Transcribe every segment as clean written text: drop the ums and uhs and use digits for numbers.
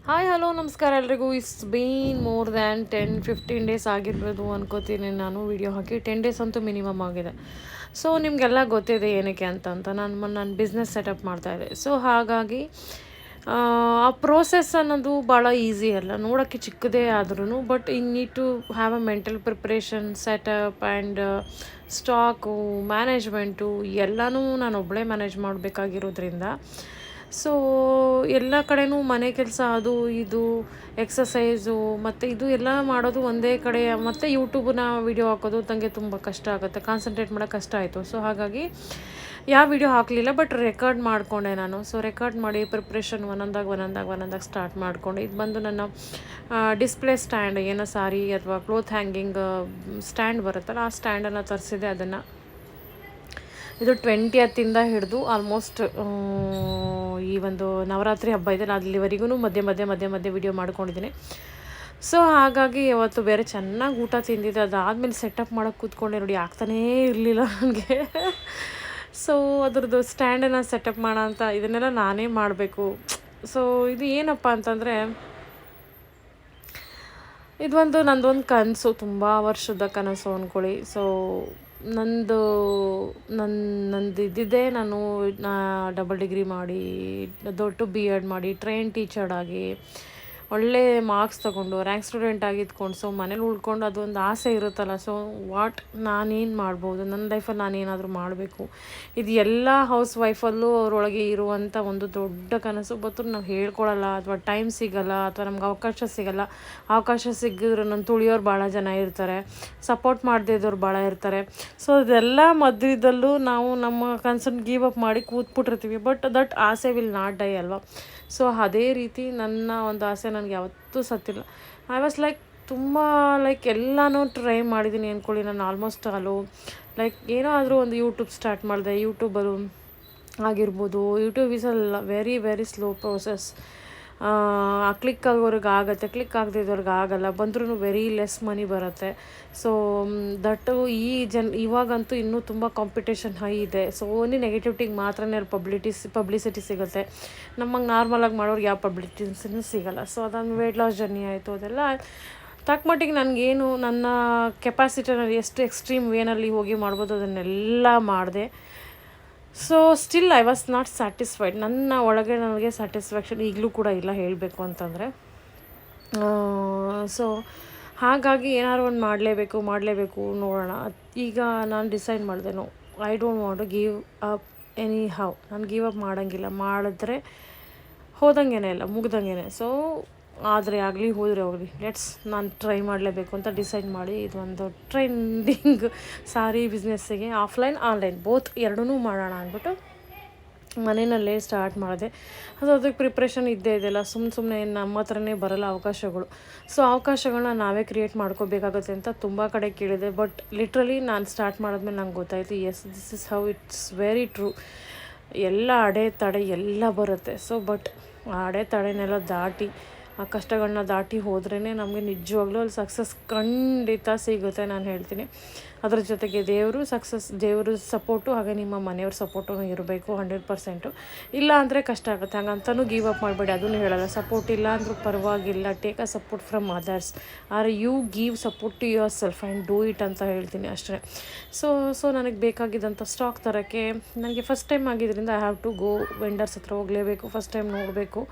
Hi hello ನಮಸ್ಕಾರ ಎಲ್ರಿಗೂ. It's been more than 10-15 days ಆಗಿರ್ಬೋದು ಅನ್ಕೋತೀನಿ ನಾನು ವೀಡಿಯೋ ಹಾಕಿ. 10 ಡೇಸ್ ಅಂತೂ ಮಿನಿಮಮ್ ಆಗಿದೆ. ಸೊ ನಿಮಗೆಲ್ಲ ಗೊತ್ತಿದೆ ಏನಕ್ಕೆ ಅಂತ ನಾನು ಬಿಸ್ನೆಸ್ ಸೆಟಪ್ ಮಾಡ್ತಾಯಿದ್ದೆ. ಸೊ ಹಾಗಾಗಿ ಆ ಪ್ರೋಸೆಸ್ ಅನ್ನೋದು ಭಾಳ ಈಸಿ ಅಲ್ಲ, ನೋಡೋಕ್ಕೆ ಚಿಕ್ಕದೇ ಆದ್ರೂ. But in need to have a mental preparation, setup and stock, management ಎಲ್ಲನೂ ನಾನು ಒಬ್ಬಳೇ ಮ್ಯಾನೇಜ್ ಮಾಡಬೇಕಾಗಿರೋದ್ರಿಂದ ಸೊ ಎಲ್ಲ ಕಡೆನೂ ಮನೆ ಕೆಲಸ, ಅದು ಇದು ಎಕ್ಸಸೈಸು ಮತ್ತು ಇದು ಎಲ್ಲ ಮಾಡೋದು ಒಂದೇ ಕಡೆ, ಮತ್ತು ಯೂಟ್ಯೂಬನ್ನ ವೀಡಿಯೋ ಹಾಕೋದು ನನಗೆ ತುಂಬ ಕಷ್ಟ ಆಗುತ್ತೆ, ಕಾನ್ಸಂಟ್ರೇಟ್ ಮಾಡೋಕ್ಕೆ ಕಷ್ಟ ಆಯಿತು. ಸೊ ಹಾಗಾಗಿ ಯಾವ ವೀಡಿಯೋ ಹಾಕಲಿಲ್ಲ, ಬಟ್ ರೆಕಾರ್ಡ್ ಮಾಡಿಕೊಂಡೆ ನಾನು. ಸೊ ರೆಕಾರ್ಡ್ ಮಾಡಿ ಪ್ರಿಪ್ರೇಷನ್ ಒಂದೊಂದಾಗಿ ಸ್ಟಾರ್ಟ್ ಮಾಡಿಕೊಂಡೆ. ಇದು ಬಂದು ನನ್ನ ಡಿಸ್ಪ್ಲೇ ಸ್ಟ್ಯಾಂಡ್, ಏನೋ ಸಾರಿ ಅಥವಾ ಕ್ಲೋತ್ ಹ್ಯಾಂಗಿಂಗ್ ಸ್ಟ್ಯಾಂಡ್ ಬರುತ್ತಲ್ಲ, ಆ ಸ್ಟ್ಯಾಂಡನ್ನು ತರಿಸಿದೆ. ಅದನ್ನು ಇದು 20th ಹಿಡಿದು ಆಲ್ಮೋಸ್ಟ್ ಈ ಒಂದು ನವರಾತ್ರಿ ಹಬ್ಬ ಇದೆ, ನಾನು ಅಲ್ಲಿವರೆಗೂ ಮಧ್ಯೆ ವಿಡಿಯೋ ಮಾಡ್ಕೊಂಡಿದ್ದೀನಿ. ಸೊ ಹಾಗಾಗಿ ಅವತ್ತು ಬೇರೆ ಚೆನ್ನಾಗಿ ಊಟ ತಿಂದಿದ್ದೆ. ಅದಾದಮೇಲೆ ಸೆಟಪ್ ಮಾಡೋಕ್ಕೆ ಕೂತ್ಕೊಂಡೆ, ನೋಡಿ ಆಗ್ತಾನೇ ಇರಲಿಲ್ಲ ನನಗೆ. ಸೊ ಅದ್ರದ್ದು ಸ್ಟ್ಯಾಂಡನ್ನು ಸೆಟಪ್ ಮಾಡೋ ಅಂತ ಇದನ್ನೆಲ್ಲ ನಾನೇ ಮಾಡಬೇಕು. ಸೊ ಇದು ಏನಪ್ಪ ಅಂತಂದರೆ, ಇದು ನಂದೊಂದು ಕನಸು, ತುಂಬ ವರ್ಷದ ಕನಸು ಅಂದ್ಕೊಳ್ಳಿ. ಸೊ ನಂದು ಇದ್ದಿದ್ದೆ, ನಾನು ಡಬಲ್ ಡಿಗ್ರಿ ಮಾಡಿ, ದೊಡ್ಡ BEd ಮಾಡಿ, ಟ್ರೈನ್ ಟೀಚರ್ ಆಗಿ, ಒಳ್ಳೆ ಮಾರ್ಕ್ಸ್ ತೊಗೊಂಡು, ರ್ಯಾಂಕ್ ಸ್ಟೂಡೆಂಟ್ ಆಗಿದ್ಕೊಂಡು, ಸೊ ಮನೇಲಿ ಉಳ್ಕೊಂಡು ಅದೊಂದು ಆಸೆ ಇರುತ್ತಲ್ಲ. ಸೊ ನಾನೇನು ಮಾಡ್ಬೋದು ನನ್ನ ಲೈಫಲ್ಲಿ, ನಾನೇನಾದರೂ ಮಾಡಬೇಕು. ಇದು ಎಲ್ಲ ಹೌಸ್ ವೈಫಲ್ಲೂ ಅವರೊಳಗೆ ಇರುವಂಥ ಒಂದು ದೊಡ್ಡ ಕನಸು. ಬಟ್ ನಾವು ಹೇಳ್ಕೊಳಲ್ಲ, ಅಥವಾ ಟೈಮ್ ಸಿಗಲ್ಲ, ಅಥವಾ ನಮ್ಗೆ ಅವಕಾಶ ಸಿಗಲ್ಲ. ಅವಕಾಶ ಸಿಕ್ಕಿದ್ರು ನನ್ನ ತುಳಿಯೋರು ಭಾಳ ಜನ ಇರ್ತಾರೆ, ಸಪೋರ್ಟ್ ಮಾಡದೇ ಇದ್ದವ್ರು ಭಾಳ ಇರ್ತಾರೆ. ಸೊ ಇದೆಲ್ಲ ಮಧ್ಯದಲ್ಲೂ ನಾವು ನಮ್ಮ ಕನ್ಸನ್ನು ಗಿವ್ ಅಪ್ ಮಾಡಿ ಕೂತ್ಬಿಟ್ಟಿರ್ತೀವಿ. ಬಟ್ ದಟ್ ಆಸೆ ವಿಲ್ ನಾಟ್ ಡೈ ಅಲ್ವಾ. ಸೊ ಅದೇ ರೀತಿ ನನ್ನ ಒಂದು ಆಸೆ ನನಗೆ ಯಾವತ್ತೂ ಸತ್ತಿಲ್ಲ. ಐ ವಾಸ್ ತುಂಬ ಎಲ್ಲನೂ ಟ್ರೈ ಮಾಡಿದ್ದೀನಿ ಅಂದ್ಕೊಳ್ಳಿ. ನಾನು ಆಲ್ಮೋಸ್ಟ್ ಏನೋ ಆದರೂ ಒಂದು ಯೂಟ್ಯೂಬ್ ಸ್ಟಾರ್ಟ್ ಮಾಡಿದೆ. ಯೂಟ್ಯೂಬರು ಆಗಿರ್ಬೋದು, YouTube is very very slow process. Click ಆಗೋರಿಗೆ ಆಗುತ್ತೆ, ಕ್ಲಿಕ್ ಆಗದಿದ್ದವ್ರಿಗೆ ಆಗಲ್ಲ, ಬಂದ್ರೂ ವೆರಿ ಲೆಸ್ ಮನಿ ಬರುತ್ತೆ. ಸೊ ದಟ್ಟು ಇವಾಗಂತೂ ಇನ್ನೂ ತುಂಬ ಕಾಂಪಿಟೇಷನ್ ಹೈ ಇದೆ. ಸೊ ಓನ್ಲಿ ನೆಗೆಟಿವಿಟಿಗೆ ಮಾತ್ರನೇ ಪಬ್ಲಿಸಿಟಿ ಸಿಗುತ್ತೆ. ನಮಗೆ ನಾರ್ಮಲಾಗಿ ಮಾಡೋರಿಗೆ ಯಾವ ಪಬ್ಲಿಸಿಟಿನೂ ಸಿಗೋಲ್ಲ. ಸೊ ಅದೊಂದು ವೆಯ್ಟ್ ಲಾಸ್ ಜರ್ನಿ ಆಯಿತು. ಅದೆಲ್ಲ ತಕ್ಕಮಟ್ಟಿಗೆ ನನಗೇನು ನನ್ನ ಕೆಪಾಸಿಟಿನಲ್ಲಿ ಎಷ್ಟು ಎಕ್ಸ್ಟ್ರೀಮ್ ವೇನಲ್ಲಿ ಹೋಗಿ ಮಾಡ್ಬೋದು ಅದನ್ನೆಲ್ಲ ಮಾಡಿದೆ. So still I was not satisfied. ನನ್ನ ಒಳಗೆ ನನಗೆ ಸ್ಯಾಟಿಸ್ಫ್ಯಾಕ್ಷನ್ ಈಗಲೂ ಕೂಡ ಇಲ್ಲ, ಹೇಳಬೇಕು ಅಂತಂದರೆ. ಸೊ ಹಾಗಾಗಿ ಏನಾದ್ರು ಒಂದು ಮಾಡಲೇಬೇಕು ನೋಡೋಣ. ಈಗ ನಾನು ಡಿಸೈಡ್ ಮಾಡಿದೆ, I don't want to give up anyhow. ನಾನು ಗಿವ್ ಅಪ್ ಮಾಡೋಂಗಿಲ್ಲ. ಮಾಡಿದ್ರೆ ಹೋದಂಗೆ ಇಲ್ಲ, ಮುಗ್ದಂಗೆ. ಸೊ ಆದರೆ ಆಗಲಿ, ಹೋದರೆ ಹೋಗಲಿ, ನಾನು ಟ್ರೈ ಮಾಡಲೇಬೇಕು ಅಂತ ಡಿಸೈಡ್ ಮಾಡಿ ಇದೊಂದು ಟ್ರೆಂಡಿಂಗ್ ಸಾರಿ ಬಿಸ್ನೆಸ್ಸಿಗೆ ಆಫ್ಲೈನ್ ಆನ್ಲೈನ್ ಬೋತ್ ಎರಡೂ ಮಾಡೋಣ ಅಂದ್ಬಿಟ್ಟು ಮನೆಯಲ್ಲೇ ಸ್ಟಾರ್ಟ್ ಮಾಡಿದೆ. ಅದಕ್ಕೆ ಪ್ರಿಪ್ರೇಷನ್ ಇದ್ದೇ ಇದೆಯಲ್ಲ, ಸುಮ್ಮನೆ ನಮ್ಮ ಹತ್ರನೇ ಬರೋಲ್ಲ ಅವಕಾಶಗಳು. ಸೊ ಅವಕಾಶಗಳನ್ನ ನಾವೇ ಕ್ರಿಯೇಟ್ ಮಾಡ್ಕೋಬೇಕಾಗುತ್ತೆ ಅಂತ ತುಂಬ ಕಡೆ ಕೇಳಿದೆ. ಬಟ್ ಲಿಟ್ರಲಿ ನಾನು ಸ್ಟಾರ್ಟ್ ಮಾಡಿದ್ಮೇಲೆ ನಂಗೆ ಗೊತ್ತಾಯಿತು, yes this is how it's very true. ಎಲ್ಲ ಅಡೆತಡೆ ಎಲ್ಲ ಬರುತ್ತೆ. ಸೊ ಬಟ್ ಆ ಅಡೆತಡೆನೆಲ್ಲ ದಾಟಿ, ಆ ಕಷ್ಟಗಳನ್ನ ದಾಟಿ ಹೋದ್ರೇ ನಮಗೆ ನಿಜವಾಗ್ಲೂ ಅಲ್ಲಿ ಸಕ್ಸಸ್ ಖಂಡಿತ ಸಿಗುತ್ತೆ, ನಾನು ಹೇಳ್ತೀನಿ. ಅದ್ರ ಜೊತೆಗೆ ದೇವರು ಸಪೋರ್ಟು, ಹಾಗೆ ನಿಮ್ಮ ಮನೆಯವ್ರ ಸಪೋರ್ಟು ಇರಬೇಕು 100%. ಇಲ್ಲ ಅಂದರೆ ಕಷ್ಟ ಆಗುತ್ತೆ. ಹಾಗಂತನೂ ಗಿವ್ ಅಪ್ ಮಾಡಬೇಡಿ, ಅದನ್ನು ಹೇಳಲ್ಲ. ಸಪೋರ್ಟ್ ಇಲ್ಲ ಅಂದರೂ ಪರವಾಗಿಲ್ಲ, take a support from others, or you give support to yourself and do it ಅಂತ ಹೇಳ್ತೀನಿ ಅಷ್ಟೇ. ಸೊ ನನಗೆ ಬೇಕಾಗಿದ್ದಂಥ ಸ್ಟಾಕ್ ತರೋಕ್ಕೆ ನನಗೆ ಫಸ್ಟ್ ಟೈಮ್ ಆಗಿದ್ದರಿಂದ I have to go vendors ಹತ್ರ ಹೋಗಲೇಬೇಕು, ಫಸ್ಟ್ ಟೈಮ್ ನೋಡಬೇಕು.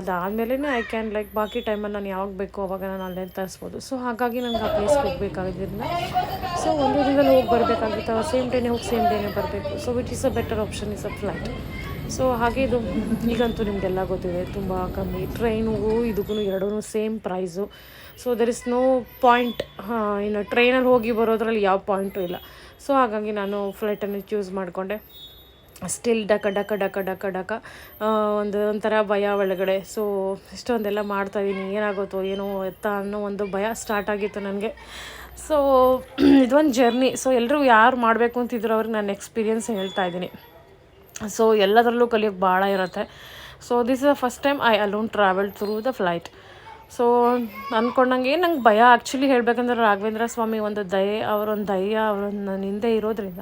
ಅದಾದಮೇಲೆ ಐ ಕ್ಯಾನ್ ಬಾಕಿ ಟೈಮಲ್ಲಿ ನಾನು ಯಾವಾಗ ಬೇಕು ಅವಾಗ ನಾನು ಅಲ್ಲೇ ತರಿಸ್ಬೋದು. ಸೊ ಹಾಗಾಗಿ ನನಗೆ ಆ ಪ್ಲೇಸ್ಗೆ ಹೋಗಬೇಕಾಗಿದ್ದರಿಂದ ಸೊ ಒಂದು ದಿನದಲ್ಲಿ ಹೋಗಿ ಬರಬೇಕಾಗಿತ್ತು, ಸೇಮ್ ಡೇನೇ ಬರಬೇಕು. So which is a better option is a flight. So ಹಾಗೆ ಇದು ಈಗಂತೂ ನಿಮಗೆಲ್ಲ ಗೊತ್ತಿದೆ, ತುಂಬ ಕಮ್ಮಿ. ಟ್ರೈನಿಗೂ ಇದಕ್ಕೂ ಎರಡೂ same price. So there is no point. ಇನ್ನು ಟ್ರೈನಲ್ಲಿ ಹೋಗಿ ಬರೋದ್ರಲ್ಲಿ ಯಾವ ಪಾಯಿಂಟು ಇಲ್ಲ. ಸೊ ಹಾಗಾಗಿ ನಾನು ಫ್ಲೈಟನ್ನು ಚೂಸ್ ಮಾಡಿಕೊಂಡೆ. ಸ್ಟಿಲ್ ಡಕ ಒಂಥರ ಭಯ ಒಳಗಡೆ. ಸೊ ಇಷ್ಟೊಂದೆಲ್ಲ ಮಾಡ್ತಾಯಿದ್ದೀನಿ, ಏನಾಗುತ್ತೋ ಏನೋ ಎತ್ತಾ ಅನ್ನೋ ಒಂದು ಭಯ ಸ್ಟಾರ್ಟ್ ಆಗಿತ್ತು ನನಗೆ. ಸೊ ಇದೊಂದು ಜರ್ನಿ. ಸೊ ಎಲ್ಲರೂ ಯಾರು ಮಾಡಬೇಕು ಅಂತಿದ್ರು ಅವ್ರಿಗೆ ನಾನು ಎಕ್ಸ್ಪೀರಿಯನ್ಸ್ ಹೇಳ್ತಾ ಇದ್ದೀನಿ. ಸೊ ಎಲ್ಲದರಲ್ಲೂ ಕಲಿಯೋಕ್ಕೆ ಭಾಳ ಇರುತ್ತೆ. So this is the first time I alone travel through the flight. So ಅಂದ್ಕೊಂಡಂಗೆ ನಂಗೆ ಭಯ ಆ್ಯಕ್ಚುಲಿ ಹೇಳಬೇಕಂದ್ರೆ ರಾಘವೇಂದ್ರ ಸ್ವಾಮಿ ಒಂದು ಅವರೊಂದು ಧೈರ್ಯ ಅವರೊಂದು ನನ್ನ ಹಿಂದೆ ಇರೋದ್ರಿಂದ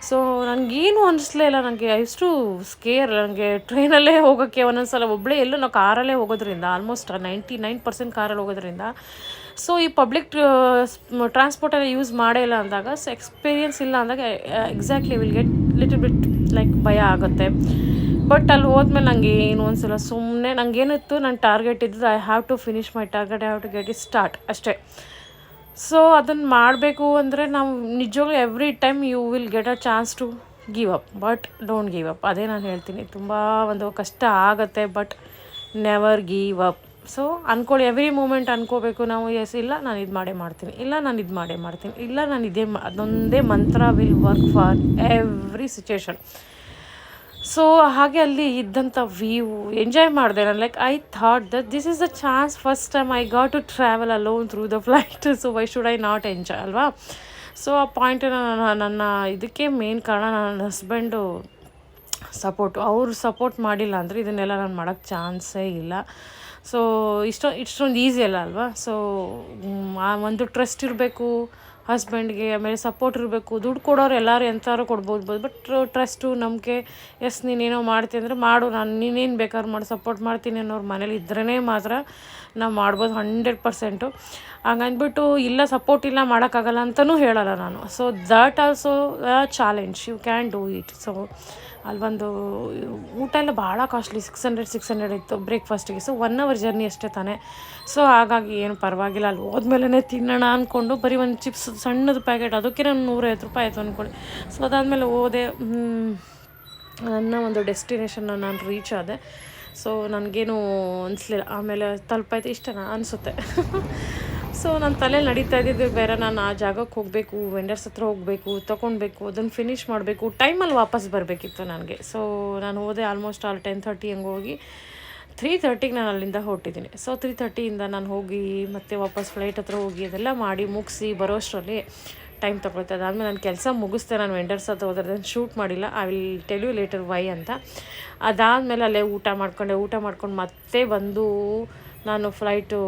ಸೊ ನನಗೇನು ಅನ್ನಿಸ್ಲೇ ಇಲ್ಲ. ನನಗೆ ಎಷ್ಟು ಸ್ಕೇರ್, ನನಗೆ ಟ್ರೈನಲ್ಲೇ ಹೋಗೋಕ್ಕೆ ಒಂದೊಂದು ಸಲ ಒಬ್ಬಳೇ ಎಲ್ಲೂ ನಾವು ಕಾರಲ್ಲೇ ಹೋಗೋದ್ರಿಂದ ಆಲ್ಮೋಸ್ಟ್ 99% ಕಾರಲ್ಲಿ ಹೋಗೋದ್ರಿಂದ ಸೊ ಈ ಪಬ್ಲಿಕ್ ಟ್ರಾನ್ಸ್ಪೋರ್ಟೆಲ್ಲ ಯೂಸ್ ಮಾಡೇ ಇಲ್ಲ ಅಂದಾಗ ಸೊ ಎಕ್ಸ್ಪೀರಿಯನ್ಸ್ ಇಲ್ಲ ಅಂದಾಗ exactly will get little bit like ಭಯ ಆಗುತ್ತೆ. ಬಟ್ ಅಲ್ಲಿ ಹೋದ್ಮೇಲೆ ನನಗೆ ಏನು ಅನಿಸಲ್ಲ. ಸುಮ್ಮನೆ ನನಗೇನಿತ್ತು, ನನ್ನ ಟಾರ್ಗೆಟ್ ಇದ್ದು I have to finish my target, I have to get it start ಅಷ್ಟೇ. ಸೊ ಅದನ್ನು ಮಾಡಬೇಕು ಅಂದರೆ ನಾವು ನಿಜವಾಗ್ಲೂ every time you will get a chance to give up, but don't give up. ಅದೇ ನಾನು ಹೇಳ್ತೀನಿ. ತುಂಬ ಒಂದು ಕಷ್ಟ ಆಗುತ್ತೆ, but never give up. So ಅಂದ್ಕೊಳ್ಳಿ, ಎವ್ರಿ ಮೂಮೆಂಟ್ ಅಂದ್ಕೋಬೇಕು ನಾವು, ಎಸ್ ಇಲ್ಲ ನಾನು ಇದು ಮಾಡೇ ಮಾಡ್ತೀನಿ, ಇಲ್ಲ ನಾನು ಇದು ಮಾಡೇ ಮಾಡ್ತೀನಿ, ಇಲ್ಲ ನಾನು ಅದೊಂದೇ ಮಂತ್ರ will work for every situation. So ಹಾಗೆ ಅಲ್ಲಿ ಇದ್ದಂಥ ವ್ಯೂ ಎಂಜಾಯ್ ಮಾಡಿದೆ ನಾನು. Like I thought that this is a chance, first time I got to travel alone through the flight, so why should I not enjoy ಅಲ್ವಾ. So ಆ ಪಾಯಿಂಟನ್ನು ನನ್ನ ಇದಕ್ಕೆ ಮೇನ್ ಕಾರಣ ನನ್ನ ಹಸ್ಬೆಂಡು ಸಪೋರ್ಟು. ಅವ್ರು ಸಪೋರ್ಟ್ ಮಾಡಿಲ್ಲ ಅಂದರೆ ಇದನ್ನೆಲ್ಲ ನಾನು ಮಾಡೋಕ್ಕೆ ಚಾನ್ಸೇ ಇಲ್ಲ. ಸೊ ಇಷ್ಟೊಂದು ಈಸಿ ಅಲ್ಲ ಅಲ್ವಾ. ಸೊ ಆ ಒಂದು ಟ್ರಸ್ಟ್ ಇರಬೇಕು ಹಸ್ಬೆಂಡ್ಗೆ, ಆಮೇಲೆ ಸಪೋರ್ಟ್ ಇರಬೇಕು. ದುಡ್ಡು ಕೊಡೋರು ಎಲ್ಲರೂ ಎಂಥಾರು ಕೊಡ್ಬೋದು, ಬಟ್ ಟ್ರಸ್ಟು, ನಂಬಿಕೆ, ಎಸ್ ನೀನೇನೋ ಮಾಡ್ತೀನಿ ಅಂದರೆ ಮಾಡು, ನಾನು ನೀನೇನು ಬೇಕಾದ್ರೂ ಮಾಡಿ ಸಪೋರ್ಟ್ ಮಾಡ್ತೀನಿ ಅನ್ನೋರು ಮನೇಲಿ ಇದ್ರೇ ಮಾತ್ರ ನಾವು ಮಾಡ್ಬೋದು 100%. ಹಂಗಂದ್ಬಿಟ್ಟು ಇಲ್ಲ ಸಪೋರ್ಟ್ ಇಲ್ಲ ಮಾಡೋಕ್ಕಾಗಲ್ಲ ಅಂತಲೂ ಹೇಳಲ್ಲ ನಾನು. So that also challenge, you can do it. So ಅಲ್ಲೊಂದು ಊಟ ಎಲ್ಲ ಭಾಳ ಕಾಸ್ಟ್ಲಿ, 600 ಇತ್ತು ಬ್ರೇಕ್ಫಾಸ್ಟಿಗೆ. ಸೊ 1 hour ಜರ್ನಿ ಅಷ್ಟೇ ತಾನೇ. ಸೊ ಹಾಗಾಗಿ ಏನು ಪರವಾಗಿಲ್ಲ, ಅಲ್ಲಿ ಹೋದ್ಮೇಲೆ ತಿನ್ನೋಣ ಅಂದ್ಕೊಂಡು ಬರೀ ಒಂದು ಚಿಪ್ಸ್ ಸಣ್ಣದು ಪ್ಯಾಕೆಟ್, ಅದಕ್ಕೆ ನಾನು 150 ರೂಪಾಯಿ ಆಯಿತು ಅಂದ್ಕೊಳ್ಳಿ. ಸೊ ಅದಾದಮೇಲೆ ಹೋದೆ, ನನ್ನ ಒಂದು ಡೆಸ್ಟಿನೇಷನ್ನ ನಾನು ರೀಚ್ ಆದೆ. ಸೊ ನನಗೇನು ಅನಿಸ್ಲಿಲ್ಲ. ಆಮೇಲೆ ತಲುಪಾಯ್ತು ಇಷ್ಟನಾ ಅನಿಸುತ್ತೆ. ಸೊ ನನ್ನ ತಲೆಯಲ್ಲಿ ನಡೀತಾ ಇದ್ದಿದ್ದು ಬೇರೆ, ನಾನು ಆ ಜಾಗಕ್ಕೆ ಹೋಗಬೇಕು, ವೆಂಡರ್ಸ್ ಹತ್ರ ಹೋಗಬೇಕು, ತೊಗೊಳ್ಬೇಕು, ಅದನ್ನು ಫಿನಿಷ್ ಮಾಡಬೇಕು, ಟೈಮಲ್ಲಿ ವಾಪಸ್ ಬರಬೇಕಿತ್ತು ನನಗೆ. ಸೊ ನಾನು ಹೋದೆ ಆಲ್ಮೋಸ್ಟ್ 10:30 ಹಂಗೆ ಹೋಗಿ 3:30ಗೆ ನಾನು ಅಲ್ಲಿಂದ ಹೊರಟಿದ್ದೀನಿ. ಸೊ 3:30ಇಂದ ನಾನು ಹೋಗಿ ಮತ್ತೆ ವಾಪಸ್ ಫ್ಲೈಟ್ ಹತ್ರ ಹೋಗಿ ಅದೆಲ್ಲ ಮಾಡಿ ಮುಗಿಸಿ ಬರೋಷ್ಟರಲ್ಲಿ ಟೈಮ್ ತೊಗೊಳುತ್ತೆ. ಅದಾದಮೇಲೆ ನಾನು ಕೆಲಸ ಮುಗಿಸ್ದೆ. ನಾನು ವೆಂಡರ್ಸ್ ಹತ್ರ ಹೋದ್ರೆ ಶೂಟ್ ಮಾಡಿಲ್ಲ, I will tell you later why ಅಂತ. ಅದಾದಮೇಲೆ ಅಲ್ಲೇ ಊಟ ಮಾಡ್ಕೊಂಡು ಮತ್ತೆ ಬಂದು ನಾನು ಫ್ಲೈಟು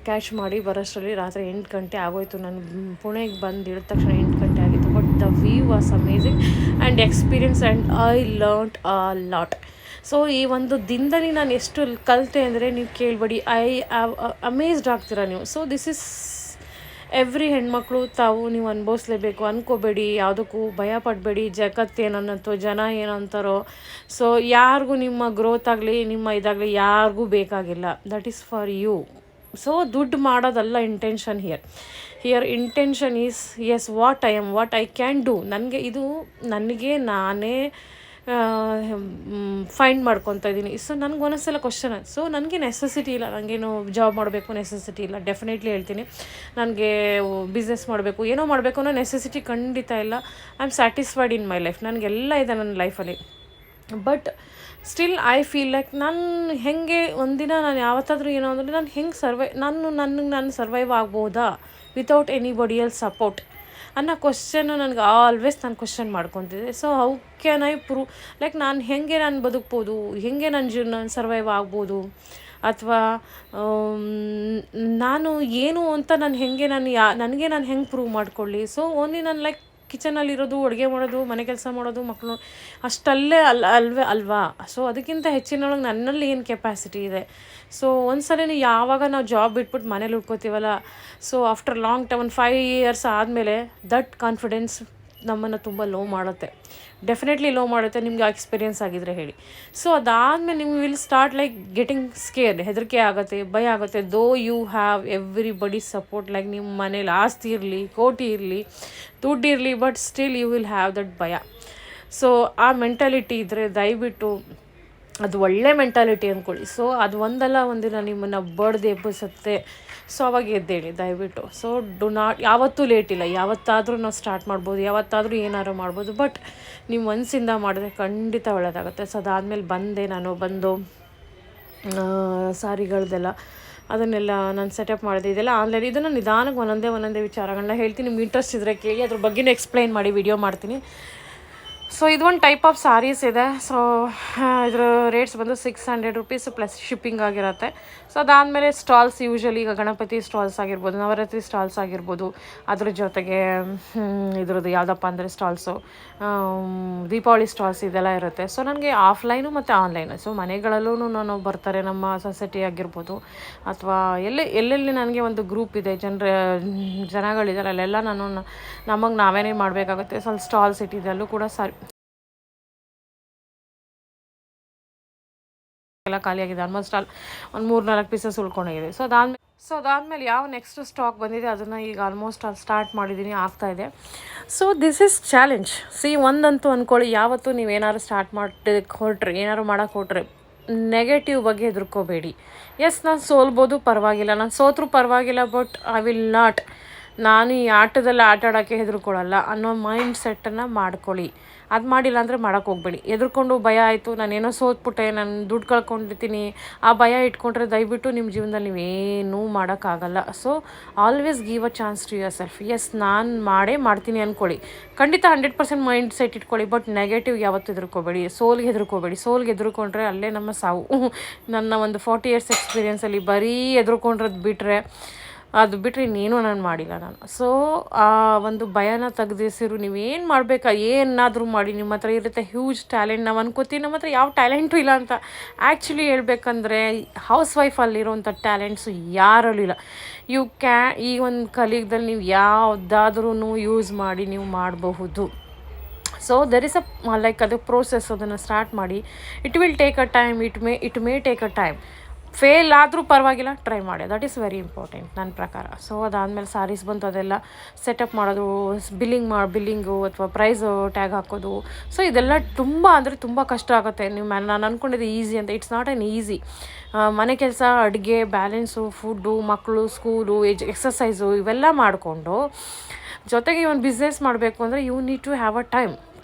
ಕ್ಯಾಶ್ ಮಾಡಿ ಬರೋಷ್ಟರಲ್ಲಿ ರಾತ್ರಿ 8 ಗಂಟೆ ಆಗೋಯ್ತು. ನಾನು ಪುಣೆಗೆ ಬಂದು ಇಳಿದ ತಕ್ಷಣ 8 ಗಂಟೆ ಆಗಿತ್ತು. But the view was amazing and experience and I learned a lot. So ಈ ಒಂದು ದಿನದಲ್ಲಿ ನಾನು ಎಷ್ಟು ಕಲಿತೆ ಅಂದರೆ ನೀವು ಕೇಳಬೇಡಿ, ಐ ಹ್ಯಾವ್ ಅಮೇಜ್ಡ್ ಆಗ್ತೀರಾ ನೀವು. ಸೊ ದಿಸ್ ಇಸ್ ಎವ್ರಿ ಹೆಣ್ಮಕ್ಳು ತಾವು ನೀವು ಅನುಭವಿಸ್ಲೇಬೇಕು. ಅಂದ್ಕೋಬೇಡಿ, ಯಾವುದಕ್ಕೂ ಭಯ ಪಡಬೇಡಿ, ಜಗತ್ತೇನನ್ನತ್ತೋ, ಜನ ಏನಂತಾರೋ. ಸೊ ಯಾರಿಗೂ ನಿಮ್ಮ ಗ್ರೋತ್ ಆಗಲಿ, ನಿಮ್ಮ ಇದಾಗಲಿ ಯಾರಿಗೂ ಬೇಕಾಗಿಲ್ಲ. That is for you. So ದುಡ್ಡು ಮಾಡೋದಲ್ಲ intention here intention is as what I can do. ನನಗೆ ನಾನೇ ಫೈಂಡ್ ಮಾಡ್ಕೊತಾ ಇದ್ದೀನಿ. ಸೊ ನನಗೆ ಒಂದೊಂದ್ಸಲ ಕ್ವಶನ್. ಸೊ ನನಗೆ ನೆಸೆಸಿಟಿ ಇಲ್ಲ, ನನಗೇನು ಜಾಬ್ ಮಾಡಬೇಕು ನೆಸೆಸಿಟಿ ಇಲ್ಲ. ಡೆಫಿನೆಟ್ಲಿ ಹೇಳ್ತೀನಿ, ನನಗೆ ಬಿಸ್ನೆಸ್ ಮಾಡಬೇಕು, ಏನೋ ಮಾಡಬೇಕು ಅನ್ನೋ ನೆಸೆಸಿಟಿ ಖಂಡಿತ ಇಲ್ಲ. I am satisfied in my life. ನನಗೆಲ್ಲ ಇದೆ ನನ್ನ ಲೈಫಲ್ಲಿ. But still I feel like ನಾನು ಹೇಗೆ ಒಂದಿನ ನಾನು ಯಾವತ್ತಾದರೂ ಏನೋ ಅಂದರೆ ನಾನು ಹೆಂಗೆ ನಾನು ಸರ್ವೈವ್ ಆಗ್ಬೋದಾ ವಿತೌಟ್ ಎನಿಬಡಿ ಎಲ್ಸ್ ಸಪೋರ್ಟ್ ಅನ್ನೋ ಕ್ವಶನ್ನು ನನಗೆ ಆಲ್ವೇಸ್ ನಾನು ಕ್ವಶನ್ ಮಾಡ್ಕೊತಿದ್ದೆ. So how can I prove, like ನಾನು ಬದುಕ್ಬೋದು, ಹೇಗೆ ನಾನು ಸರ್ವೈವ್ ಆಗ್ಬೋದು, ಅಥವಾ ನಾನು ಏನು ಅಂತ ನನಗೆ ನಾನು ಹೆಂಗೆ ಪ್ರೂವ್ ಮಾಡ್ಕೊಳ್ಳಿ. ಸೊ ಓನ್ಲಿ ನಾನು ಲೈಕ್ ಕಿಚನಲ್ಲಿರೋದು, ಅಡುಗೆ ಮಾಡೋದು, ಮನೆ ಕೆಲಸ ಮಾಡೋದು, ಮಕ್ಕಳು ಅಷ್ಟಲ್ಲೇ ಅಲ್ವಾ. ಸೊ ಅದಕ್ಕಿಂತ ಹೆಚ್ಚಿನೊಳಗೆ ನನ್ನಲ್ಲಿ ಏನು ಕೆಪಾಸಿಟಿ ಇದೆ. ಸೊ ಒಂದ್ಸಲ ಯಾವಾಗ ನಾವು ಜಾಬ್ ಬಿಟ್ಬಿಟ್ಟು ಮನೇಲಿ ಉಳ್ಕೋತೀವಲ್ಲ, ಸೊ ಆಫ್ಟರ್ ಲಾಂಗ್ ಟೈಮ್ ಒಂದು 5 years ಆದಮೇಲೆ ದಟ್ ಕಾನ್ಫಿಡೆನ್ಸ್ ನಮ್ಮನ್ನು ತುಂಬ ಲೋ ಮಾಡುತ್ತೆ. ಡೆಫಿನೆಟ್ಲಿ ಲೋ ಮಾಡುತ್ತೆ. ನಿಮಗೆ ಎಕ್ಸ್ಪೀರಿಯನ್ಸ್ ಆಗಿದ್ರೆ ಹೇಳಿ. ಸೊ ಅದಾದಮೇಲೆ ನೀವು will start like getting scared, ಹೆದರಿಕೆ ಆಗುತ್ತೆ, ಭಯ ಆಗುತ್ತೆ. Though you have everybody support, like ನಿಮ್ಮ ಮನೇಲಿ ಆಸ್ತಿ ಇರಲಿ, ಕೋಟಿ ಇರಲಿ, ದುಡ್ಡು ಇರಲಿ, but still you will have that ಭಯ. ಸೊ ಆ ಮೆಂಟಾಲಿಟಿ ಇದ್ದರೆ ದಯವಿಟ್ಟು ಅದು ಒಳ್ಳೆ ಮೆಂಟಾಲಿಟಿ ಅಂದ್ಕೊಳ್ಳಿ. ಸೊ ಅದು ಒಂದಲ್ಲ ಒಂದಿನ ನಿಮ್ಮನ್ನು ಬಡ್ದು ಎಬ್ಬಿಸುತ್ತೆ. ಸೊ ಅವಾಗ ಎದ್ದೇಳಿ ದಯವಿಟ್ಟು. ಸೊ ಯಾವತ್ತೂ ಲೇಟ್ ಇಲ್ಲ. ಯಾವತ್ತಾದರೂ ನಾವು ಸ್ಟಾರ್ಟ್ ಮಾಡ್ಬೋದು, ಯಾವತ್ತಾದರೂ ಏನಾದ್ರು ಮಾಡ್ಬೋದು. ಬಟ್ ನೀವು ಮನಸ್ಸಿಂದ ಮಾಡಿದ್ರೆ ಖಂಡಿತ ಒಳ್ಳೆಯದಾಗುತ್ತೆ. ಸೊ ಅದಾದಮೇಲೆ ಬಂದು ಸಾರಿಗಳದೆಲ್ಲ ಅದನ್ನೆಲ್ಲ ನಾನು ಸೆಟಪ್ ಮಾಡಿದೆ. ಇದೆಲ್ಲ ಆನ್ಲೈನ್. ಇದನ್ನು ನಿಧಾನಕ್ಕೆ ಒಂದೊಂದೇ ವಿಚಾರಗಳನ್ನ ಹೇಳ್ತೀನಿ. ನಿಮ್ಗೆ ಇಂಟ್ರೆಸ್ಟ್ ಇದ್ದರೆ ಕೇಳಿ, ಅದ್ರ ಬಗ್ಗೆನೂ ಎಕ್ಸ್ಪ್ಲೈನ್ ಮಾಡಿ ವಿಡಿಯೋ ಮಾಡ್ತೀನಿ. ಸೊ ಇದು ಒಂದು ಟೈಪ್ ಆಫ್ ಸಾರೀಸ್ ಇದೆ. ಸೊ ಇದ್ರ ರೇಟ್ಸ್ ಬಂದು 600 ರುಪೀಸ್ ಪ್ಲಸ್ ಶಿಪ್ಪಿಂಗ್ ಆಗಿರುತ್ತೆ. ಸೊ ಅದಾದಮೇಲೆ ಸ್ಟಾಲ್ಸ್, ಯೂಶ್ವಲಿ ಈಗ ಗಣಪತಿ ಸ್ಟಾಲ್ಸ್ ಆಗಿರ್ಬೋದು, ನವರಾತ್ರಿ ಸ್ಟಾಲ್ಸ್ ಆಗಿರ್ಬೋದು, ಅದ್ರ ಜೊತೆಗೆ ಇದ್ರದ್ದು ಯಾವುದಪ್ಪ ಅಂದರೆ ಸ್ಟಾಲ್ಸು, ದೀಪಾವಳಿ ಸ್ಟಾಲ್ಸ್ ಇದೆಲ್ಲ ಇರುತ್ತೆ. ಸೊ ನನಗೆ ಆಫ್ಲೈನು ಮತ್ತು ಆನ್ಲೈನು, ಸೊ ಮನೆಗಳಲ್ಲೂ ನಾನು ಬರ್ತಾರೆ ನಮ್ಮ ಸೊಸೈಟಿ ಆಗಿರ್ಬೋದು, ಅಥವಾ ಎಲ್ಲೆಲ್ಲಿ ನನಗೆ ಒಂದು ಗ್ರೂಪ್ ಇದೆ, ಜನಗಳಿದ್ದಾರೆ, ಅಲ್ಲೆಲ್ಲ ನಮಗೆ ನಾವೇನೇ ಮಾಡಬೇಕಾಗುತ್ತೆ. ಸ್ವಲ್ಪ ಸ್ಟಾಲ್ಸ್ ಇಟ್ಟಿದೆ, ಅಲ್ಲೂ ಕೂಡ ಎಲ್ಲ ಖಾಲಿಯಾಗಿದೆ. ಆಲ್ಮೋಸ್ಟ್ ಒಂದು 3-4 ಪೀಸಸ್ ಉಳ್ಕೊಂಡೋಗಿದೆ. ಸೊ ಅದಾದಮೇಲೆ ಯಾವ ನೆಕ್ಸ್ಟ್ ಸ್ಟಾಕ್ ಬಂದಿದೆ ಅದನ್ನು ಈಗ ಆಲ್ಮೋಸ್ಟ್ ಸ್ಟಾರ್ಟ್ ಮಾಡಿದ್ದೀನಿ, ಆಗ್ತಾಯಿದೆ. So this is challenge. ಒಂದಂತೂ ಅಂದ್ಕೊಳ್ಳಿ, ಯಾವತ್ತೂ ನೀವೇನಾದ್ರು ಸ್ಟಾರ್ಟ್ ಹೊರಟ್ರೆ, ಏನಾದ್ರು ಮಾಡೋಕ್ಕೆ ಹೊರಟ್ರೆ ನೆಗೆಟಿವ್ ಬಗ್ಗೆ ಹೆದರ್ಕೋಬೇಡಿ. ಎಸ್, ನಾನು ಸೋಲ್ಬೋದು, ಪರವಾಗಿಲ್ಲ, ನಾನು ಸೋತ್ರೂ ಪರವಾಗಿಲ್ಲ, ಬಟ್ ಐ ವಿಲ್ ನಾಟ್, ನಾನು ಈ ಆಟದಲ್ಲಿ ಆಟ ಆಡೋಕ್ಕೆ ಹೆದರ್ಕೊಳ್ಳಲ್ಲ ಅನ್ನೋ ಮೈಂಡ್ ಸೆಟ್ಟನ್ನು ಮಾಡ್ಕೊಳ್ಳಿ. ಅದು ಮಾಡಿಲ್ಲ ಅಂದರೆ ಮಾಡೋಕ್ಕೆ ಹೋಗ್ಬೇಡಿ. ಹೆದರ್ಕೊಂಡು ಭಯ ಆಯಿತು, ನಾನೇನೋ ಸೋತ್ಬಿಟ್ಟೆ, ನಾನು ದುಡ್ಡು ಕಳ್ಕೊಂಡಿರ್ತೀನಿ, ಆ ಭಯ ಇಟ್ಕೊಂಡ್ರೆ ದಯವಿಟ್ಟು ನಿಮ್ಮ ಜೀವನದಲ್ಲಿ ನೀವೇನೂ ಮಾಡೋಕ್ಕಾಗಲ್ಲ. So always give a chance to yourself. Yes, ನಾನು ಮಾಡ್ತೀನಿ ಅಂದ್ಕೊಳ್ಳಿ, ಖಂಡಿತ 100% ಮೈಂಡ್ ಸೆಟ್ ಇಟ್ಕೊಳ್ಳಿ, ಬಟ್ ನೆಗೆಟಿವ್ ಯಾವತ್ತೂ ಹೆದರ್ಕೋಬೇಡಿ, ಸೋಲ್ಗೆ ಹೆದರ್ಕೊಂಡ್ರೆ ಅಲ್ಲೇ ನಮ್ಮ ಸಾವು. ನನ್ನ ಒಂದು 40 ಇಯರ್ಸ್ ಎಕ್ಸ್ಪೀರಿಯೆನ್ಸಲ್ಲಿ ಬರೀ ಹೆದರ್ಕೊಂಡ್ರದ್ದು ಬಿಟ್ಟರೆ ಇನ್ನೇನು ನಾನು ಮಾಡಿಲ್ಲ ನಾನು. ಸೊ ಆ ಒಂದು ಭಯನ ತೆಗೆದಿಸಿರು, ನೀವೇನು ಮಾಡಬೇಕಾ, ಏನಾದರೂ ಮಾಡಿ, ನಿಮ್ಮ ಹತ್ರ ಇರುತ್ತೆ ಹ್ಯೂಜ್ ಟ್ಯಾಲೆಂಟ್. ನಾವು ಅನ್ಕೋತೀವಿ ನಮ್ಮ ಹತ್ರ ಯಾವ ಟ್ಯಾಲೆಂಟು ಇಲ್ಲ ಅಂತ. ಆ್ಯಕ್ಚುಲಿ ಹೇಳ್ಬೇಕಂದ್ರೆ ಹೌಸ್ ವೈಫಲ್ಲಿರೋಂಥ ಟ್ಯಾಲೆಂಟ್ಸು ಯಾರಲ್ಲೂ ಇಲ್ಲ. ಈ ಒಂದು ಕಲಿಯುಗದಲ್ಲಿ ನೀವು ಯಾವುದಾದ್ರೂ ಯೂಸ್ ಮಾಡಿ ನೀವು ಮಾಡಬಹುದು. ಸೊ ದೆರ್ ಇಸ್ ಅದು ಪ್ರೋಸೆಸ್, ಅದನ್ನು ಸ್ಟಾರ್ಟ್ ಮಾಡಿ. It will take a time, it may take a time. Fail ಆದರೂ ಪರವಾಗಿಲ್ಲ, ಟ್ರೈ ಮಾಡಿ, ದಟ್ ಈಸ್ ವೆರಿ ಇಂಪಾರ್ಟೆಂಟ್ ನನ್ನ ಪ್ರಕಾರ. ಸೊ ಅದಾದಮೇಲೆ ಸಾರೀಸ್ ಬಂತು, ಅದೆಲ್ಲ ಸೆಟಪ್ ಮಾಡೋದು, ಬಿಲ್ಲಿಂಗು ಅಥವಾ ಪ್ರೈಸ್ ಟ್ಯಾಗ್ ಹಾಕೋದು. ಸೊ ಇದೆಲ್ಲ ತುಂಬ ಕಷ್ಟ ಆಗುತ್ತೆ. ನಾನು ಅಂದ್ಕೊಂಡಿದ್ದೆ ಈಸಿ ಅಂತ, ಇಟ್ಸ್ ನಾಟ್ ಆನ್ ಈಸಿ. ಮನೆ ಕೆಲಸ, ಅಡುಗೆ, ಬ್ಯಾಲೆನ್ಸು, ಫುಡ್ಡು, ಮಕ್ಕಳು, ಸ್ಕೂಲು, ಎಕ್ಸಸೈಸು ಇವೆಲ್ಲ ಮಾಡಿಕೊಂಡು ಜೊತೆಗೆ ಒಂದು ಬಿಸ್ನೆಸ್ ಮಾಡಬೇಕು ಅಂದರೆ you need to have a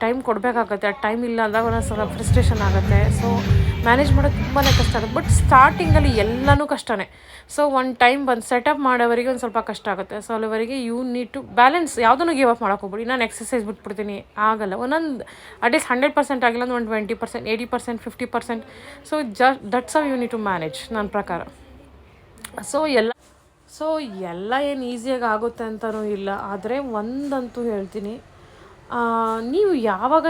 time ಕೊಡಬೇಕಾಗತ್ತೆ. ಆ ಟೈಮ್ ಇಲ್ಲ ಅಂದಾಗ ಒಂದೊಂದು ಸ್ವಲ್ಪ ಫ್ರಸ್ಟ್ರೇಷನ್ ಆಗುತ್ತೆ. ಸೊ ಮ್ಯಾನೇಜ್ ಮಾಡೋದು ತುಂಬಾ ಕಷ್ಟ ಆಗುತ್ತೆ, ಬಟ್ ಸ್ಟಾರ್ಟಿಂಗಲ್ಲಿ ಎಲ್ಲನೂ ಕಷ್ಟನೇ. ಸೊ ಒಂದು ಟೈಮ್ ಬಂದು ಸೆಟಪ್ ಮಾಡೋವರೆಗೆ ಒಂದು ಸ್ವಲ್ಪ ಕಷ್ಟ ಆಗುತ್ತೆ. ಸೊ ಅಲ್ಲಿವರೆಗೆ ಯು ನೀಡ್ ಟು ಬ್ಯಾಲೆನ್ಸ್, ಯಾವುದನ್ನು ಗಿವ್ ಅಪ್ ಮಾಡೋಕೆ ಹೋಗ್ಬಿಡಿ. ನಾನು ಎಕ್ಸಸೈಸ್ ಬಿಟ್ಬಿಡ್ತೀನಿ, ಆಗಲ್ಲ. ಒಂದೊಂದು ಅಟ್ಲೀಸ್ಟ್ 100% ಆಗಿಲ್ಲ ಅಂದ್ರೆ ಒಂದು 20%, 80%, 50%. So that's how you need to manage ನನ್ನ ಪ್ರಕಾರ. ಸೊ ಎಲ್ಲ ಏನು ಈಸಿಯಾಗಿ ಆಗುತ್ತೆ ಅಂತಲೂ ಇಲ್ಲ. ಆದರೆ ಒಂದಂತೂ ಹೇಳ್ತೀನಿ, ನೀವು ಯಾವಾಗ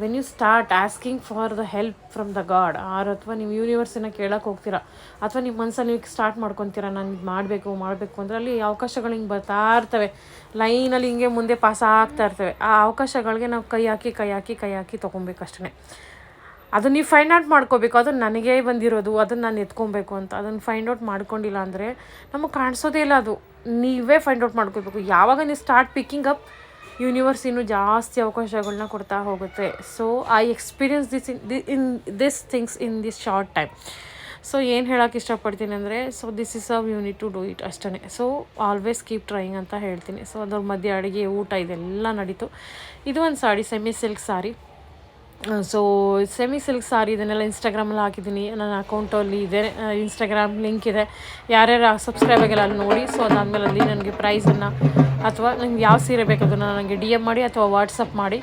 when you start asking for the help from the god, ಅಥವಾ ನೀವು ಯೂನಿವರ್ಸನ್ನು ಕೇಳೋಕ್ಕೆ ಹೋಗ್ತೀರಾ, ಅಥವಾ ನಿಮ್ಮ ಮನಸ್ಸಲ್ಲಿ ನೀವು ಸ್ಟಾರ್ಟ್ ಮಾಡ್ಕೊತೀರಾ, ನಾನು ಇದು ಮಾಡಬೇಕು ಅಂದರೆ ಅಲ್ಲಿ ಅವಕಾಶಗಳು ಹಿಂಗೆ ಬರ್ತಾ ಇರ್ತವೆ, ಲೈನಲ್ಲಿ ಹಿಂಗೆ ಮುಂದೆ ಪಾಸ್ ಆಗ್ತಾ ಇರ್ತವೆ. ಆ ಅವಕಾಶಗಳಿಗೆ ನಾವು ಕೈ ಹಾಕಿ ತೊಗೊಬೇಕಷ್ಟೇ. ಅದನ್ನು ನೀವು ಫೈಂಡ್ ಔಟ್ ಮಾಡ್ಕೋಬೇಕು, ಅದು ನನಗೇ ಬಂದಿರೋದು, ಅದನ್ನು ನಾನು ಎತ್ಕೊಬೇಕು ಅಂತ. ಅದನ್ನು ಫೈಂಡ್ ಔಟ್ ಮಾಡ್ಕೊಂಡಿಲ್ಲ ಅಂದರೆ ನಮಗೆ ಕಾಣಿಸೋದೇ ಇಲ್ಲ. ಅದು ನೀವೇ ಫೈಂಡ್ ಔಟ್ ಮಾಡ್ಕೋಬೇಕು. ಯಾವಾಗ ನೀವು ಸ್ಟಾರ್ಟ್ ಪಿಕ್ಕಿಂಗ್ ಅಪ್, ಯೂನಿವರ್ಸ್ ಇನ್ನೂ ಜಾಸ್ತಿ ಅವಕಾಶಗಳನ್ನ ಕೊಡ್ತಾ ಹೋಗುತ್ತೆ. So I experience this things in this short time. So ಏನು ಹೇಳೋಕ್ಕೆ ಇಷ್ಟಪಡ್ತೀನಿ ಅಂದರೆ, so this is how you need to do it ಅಷ್ಟೇ. ಸೊ ಆಲ್ವೇಸ್ ಕೀಪ್ ಟ್ರೈಯಿಂಗ್ ಅಂತ ಹೇಳ್ತೀನಿ. ಸೊ ಅದ್ರ ಮಧ್ಯೆ ಅಡುಗೆ, ಊಟ ಇದೆಲ್ಲ ನಡೀತು. ಇದು ಒಂದು ಸಾರಿ, ಸೆಮಿ ಸಿಲ್ಕ್ ಸಾರಿ. ಸೊ ಸೆಮಿ ಸಿಲ್ಕ್ ಸಾರಿ ಇದನ್ನೆಲ್ಲ ಇನ್ಸ್ಟಾಗ್ರಾಮಲ್ಲಿ ಹಾಕಿದ್ದೀನಿ. ನನ್ನ ಅಕೌಂಟಲ್ಲಿ ಇದೆ, ಇನ್ಸ್ಟಾಗ್ರಾಮ್ ಲಿಂಕ್ ಇದೆ, ಯಾರ್ಯಾರು ಸಬ್ಸ್ಕ್ರೈಬ್ ಆಗಿಲ್ಲ ಅಲ್ಲಿ ನೋಡಿ. ಸೊ ಅದಾದಮೇಲೆ ಅಲ್ಲಿ ನನಗೆ ಪ್ರೈಸನ್ನು ಅಥವಾ ನಿಮ್ಗೆ ಯಾವ ಸೀರೆ ಬೇಕದನ್ನು ನನಗೆ DM ಮಾಡಿ ಅಥವಾ ವಾಟ್ಸಪ್ ಮಾಡಿ,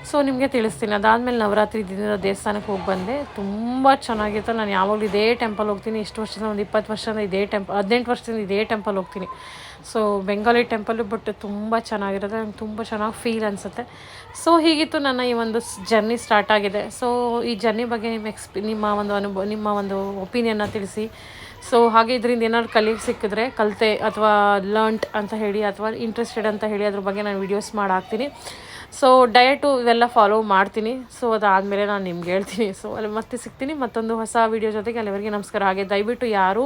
ಸೊ ನಿಮಗೆ ತಿಳಿಸ್ತೀನಿ. ಅದಾದಮೇಲೆ ನವರಾತ್ರಿ ದಿನದ ದೇವಸ್ಥಾನಕ್ಕೆ ಹೋಗಿ ಬಂದೆ, ತುಂಬ ಚೆನ್ನಾಗಿತ್ತು. ನಾನು ಯಾವಾಗಲೂ ಇದೇ ಟೆಂಪಲ್ ಹೋಗ್ತೀನಿ. ಎಷ್ಟು ವರ್ಷದಿಂದ, ಒಂದು 20 ವರ್ಷದಿಂದ 18 ವರ್ಷದಿಂದ ಇದೇ ಟೆಂಪಲ್ ಹೋಗ್ತೀನಿ. ಸೊ ಬೆಂಗಾಲಿ ಟೆಂಪಲ್ಲು, ಬಟ್ ತುಂಬ ಚೆನ್ನಾಗಿರುತ್ತೆ, ನಂಗೆ ತುಂಬ ಚೆನ್ನಾಗಿ ಫೀಲ್ ಅನಿಸುತ್ತೆ. ಸೊ ಹೀಗಿತ್ತು ನನ್ನ ಈ ಒಂದು ಜರ್ನಿ ಸ್ಟಾರ್ಟ್ ಆಗಿದೆ. ಸೊ ಈ ಜರ್ನಿ ಬಗ್ಗೆ ನಿಮ್ಮ ಒಂದು ಒಪಿನಿಯನ್ನ ತಿಳಿಸಿ. ಸೊ ಹಾಗೆ ಇದರಿಂದ ಏನಾದ್ರು ಕಲಿಯೋಕ್ಕೆ ಕಲಿತೆ ಅಥವಾ ಲರ್ನ್ಟ್ ಅಂತ ಹೇಳಿ, ಅಥವಾ ಇಂಟ್ರೆಸ್ಟೆಡ್ ಅಂತ ಹೇಳಿ, ಅದ್ರ ಬಗ್ಗೆ ನಾನು ವೀಡಿಯೋಸ್ ಹಾಕ್ತೀನಿ. ಸೊ ಡಯಟು ಇವೆಲ್ಲ ಫಾಲೋ ಮಾಡ್ತೀನಿ. ಸೊ ಅದಾದಮೇಲೆ ನಾನು ನಿಮ್ಗೆ ಹೇಳ್ತೀನಿ. ಸೊ ಅಲ್ಲಿ ಮತ್ತೆ ಸಿಗ್ತೀನಿ ಮತ್ತೊಂದು ಹೊಸ ವೀಡಿಯೋ ಜೊತೆಗೆ. ಅಲ್ಲಿವರೆಗೆ ನಮಸ್ಕಾರ. ಹಾಗೆ ದಯವಿಟ್ಟು ಯಾರು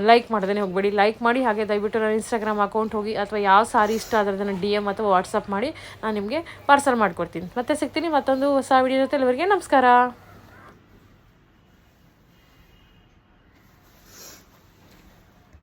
ಲೈಕ್ ಮಾಡ್ದೇ ಹೋಗಬೇಡಿ, ಲೈಕ್ ಮಾಡಿ. ಹಾಗೆ ದಯವಿಟ್ಟು ನನ್ನ ಇನ್ಸ್ಟಾಗ್ರಾಮ್ ಅಕೌಂಟ್ ಹೋಗಿ, ಅಥವಾ ಯಾವ ಸಾರಿ ಇಷ್ಟ ಆದರೆ ಅದನ್ನು DM ಅಥವಾ ವಾಟ್ಸಪ್ ಮಾಡಿ, ನಾನು ನಿಮಗೆ ಪಾರ್ಸಲ್ ಮಾಡಿಕೊಡ್ತೀನಿ. ಮತ್ತೆ ಸಿಗ್ತೀನಿ ಮತ್ತೊಂದು ಹೊಸ ವೀಡಿಯೋ ಜೊತೆ. ಅಲ್ಲಿವರೆಗೆ ನಮಸ್ಕಾರ.